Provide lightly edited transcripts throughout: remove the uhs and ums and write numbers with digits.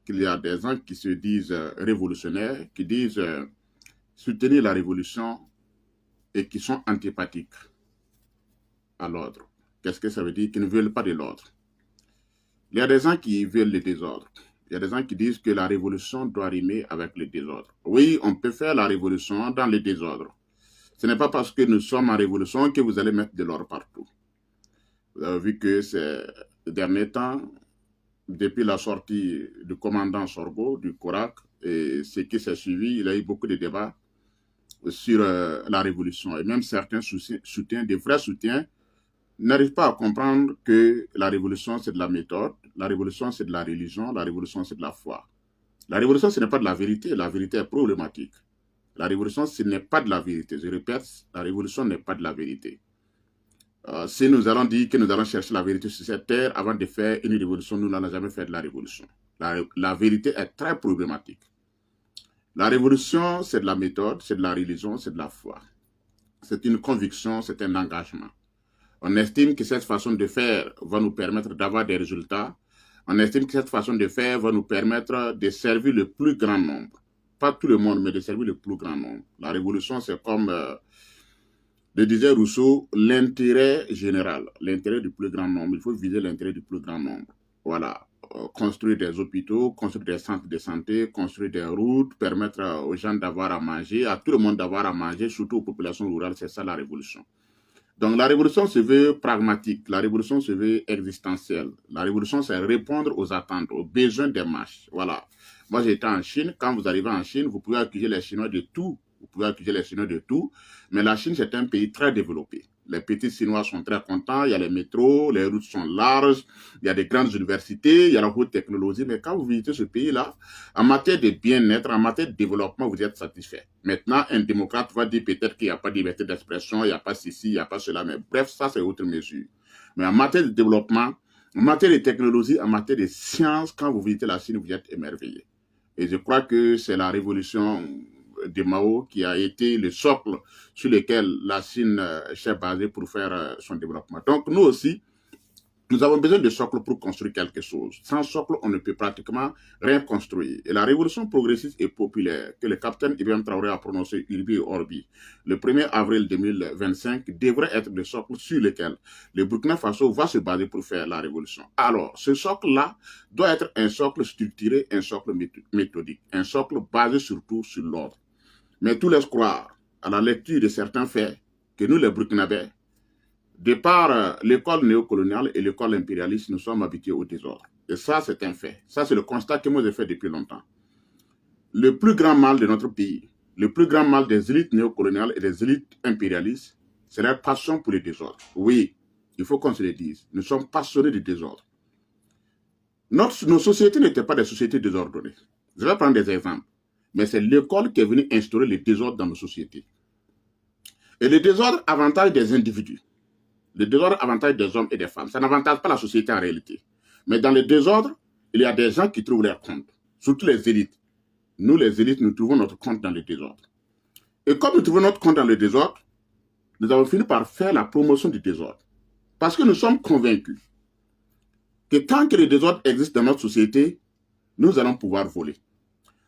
qu'il y a des gens qui se disent révolutionnaires, qui disent soutenir la révolution et qui sont antipathiques à l'ordre. Qu'est-ce que ça veut dire? Qu'ils ne veulent pas de l'ordre. Il y a des gens qui veulent le désordre. Il y a des gens qui disent que la révolution doit rimer avec le désordre. Oui, on peut faire la révolution dans le désordre. Ce n'est pas parce que nous sommes en révolution que vous allez mettre de l'ordre partout. Vous avez vu que ces derniers temps, depuis la sortie du commandant Sorgho, du CORAC, et ce qui s'est suivi, il y a eu beaucoup de débats sur la révolution. Et même certains soutiens, des vrais soutiens, n'arrivent pas à comprendre que la révolution, c'est de la méthode, la révolution, c'est de la religion, la révolution, c'est de la foi. La révolution, ce n'est pas de la vérité est problématique. La révolution, ce n'est pas de la vérité. Je répète, la révolution n'est pas de la vérité. Si nous allons dire que nous allons chercher la vérité sur cette terre avant de faire une révolution, nous n'allons jamais faire de la révolution. La vérité est très problématique. La révolution, c'est de la méthode, c'est de la religion, c'est de la foi. C'est une conviction, c'est un engagement. On estime que cette façon de faire va nous permettre d'avoir des résultats. On estime que cette façon de faire va nous permettre de servir le plus grand nombre. Pas tout le monde, mais de servir le plus grand nombre. La révolution, c'est comme le disait Rousseau, l'intérêt général, l'intérêt du plus grand nombre. Il faut viser l'intérêt du plus grand nombre. Voilà. Construire des hôpitaux, construire des centres de santé, construire des routes, permettre aux gens d'avoir à manger, à tout le monde d'avoir à manger, surtout aux populations rurales. C'est ça la révolution. Donc la révolution se veut pragmatique, la révolution se veut existentielle. La révolution, c'est répondre aux attentes, aux besoins des masses. Voilà. Moi, j'étais en Chine. Quand vous arrivez en Chine, vous pouvez accuser les Chinois de tout. Vous pouvez accuser les Chinois de tout. Mais la Chine, c'est un pays très développé. Les petits Chinois sont très contents. Il y a les métros, les routes sont larges. Il y a des grandes universités, il y a la haute technologie. Mais quand vous visitez ce pays-là, en matière de bien-être, en matière de développement, vous êtes satisfait. Maintenant, un démocrate va dire peut-être qu'il n'y a pas de liberté d'expression, il n'y a pas ceci, il n'y a pas cela. Mais bref, ça, c'est autre mesure. Mais en matière de développement, en matière de technologie, en matière de science, quand vous visitez la Chine, vous êtes émerveillé. Et je crois que c'est la révolution de Mao qui a été le socle sur lequel la Chine s'est basée pour faire son développement. Donc, nous aussi, nous avons besoin de socle pour construire quelque chose. Sans socle, on ne peut pratiquement rien construire. Et la révolution progressiste et populaire que le capitaine Ibrahim Traoré a prononcé Urbi et Orbi le 1er avril 2025 devrait être le socle sur lequel le Burkina Faso va se baser pour faire la révolution. Alors, ce socle-là doit être un socle structuré, un socle méthodique, un socle basé surtout sur l'ordre. Mais tout laisse croire, à la lecture de certains faits, que nous, les Burkinabés, de par l'école néocoloniale et l'école impérialiste, nous sommes habitués au désordre. Et ça, c'est un fait. Ça, c'est le constat que moi j'ai fait depuis longtemps. Le plus grand mal de notre pays, le plus grand mal des élites néocoloniales et des élites impérialistes, c'est la passion pour le désordre. Oui, il faut qu'on se le dise. Nous sommes passionnés du désordre. Nos sociétés n'étaient pas des sociétés désordonnées. Je vais prendre des exemples. Mais c'est l'école qui est venue instaurer le désordre dans nos sociétés. Et le désordre avantage des individus. Le désordre avantage des hommes et des femmes. Ça n'avantage pas la société en réalité. Mais dans le désordre, il y a des gens qui trouvent leur compte. Surtout les élites. Nous, les élites, nous trouvons notre compte dans le désordre. Et comme nous trouvons notre compte dans le désordre, nous avons fini par faire la promotion du désordre. Parce que nous sommes convaincus que tant que le désordre existe dans notre société, nous allons pouvoir voler.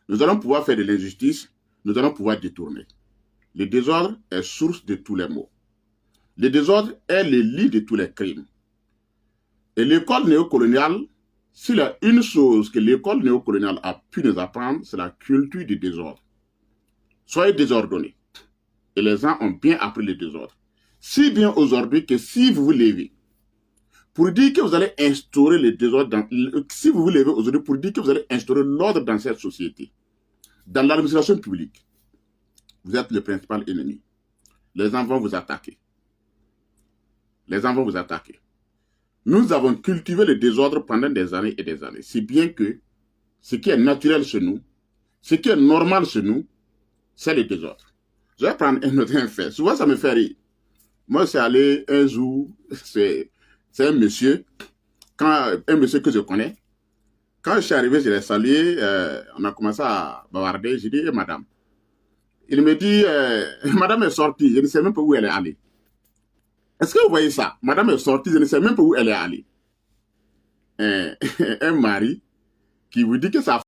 Nous allons pouvoir faire de l'injustice, nous allons pouvoir détourner. Le désordre est source de tous les maux. Le désordre est le lit de tous les crimes. Et l'école néocoloniale, s'il y a une chose que l'école néocoloniale a pu nous apprendre, c'est la culture du désordre. Soyez désordonnés. Et les gens ont bien appris le désordre. Si bien aujourd'hui que si vous vous levez pour dire que vous allez instaurer le désordre, si vous vous levez aujourd'hui pour dire que vous allez instaurer l'ordre dans cette société, dans l'administration publique, vous êtes le principal ennemi. Les gens vont vous attaquer. Les gens vont vous attaquer. Nous avons cultivé le désordre pendant des années et des années. Si bien que ce qui est naturel chez nous, ce qui est normal chez nous, c'est le désordre. Je vais prendre un autre fait. Souvent, ça me fait rire. Moi, c'est allé un jour, c'est un monsieur que je connais. Quand je suis arrivé, je l'ai salué, on a commencé à bavarder. J'ai dit, madame. Il me dit, madame est sortie, je ne sais même pas où elle est allée. Est-ce que vous voyez ça? Madame est sortie, je ne sais même pas où elle est allée. Un mari qui vous dit que sa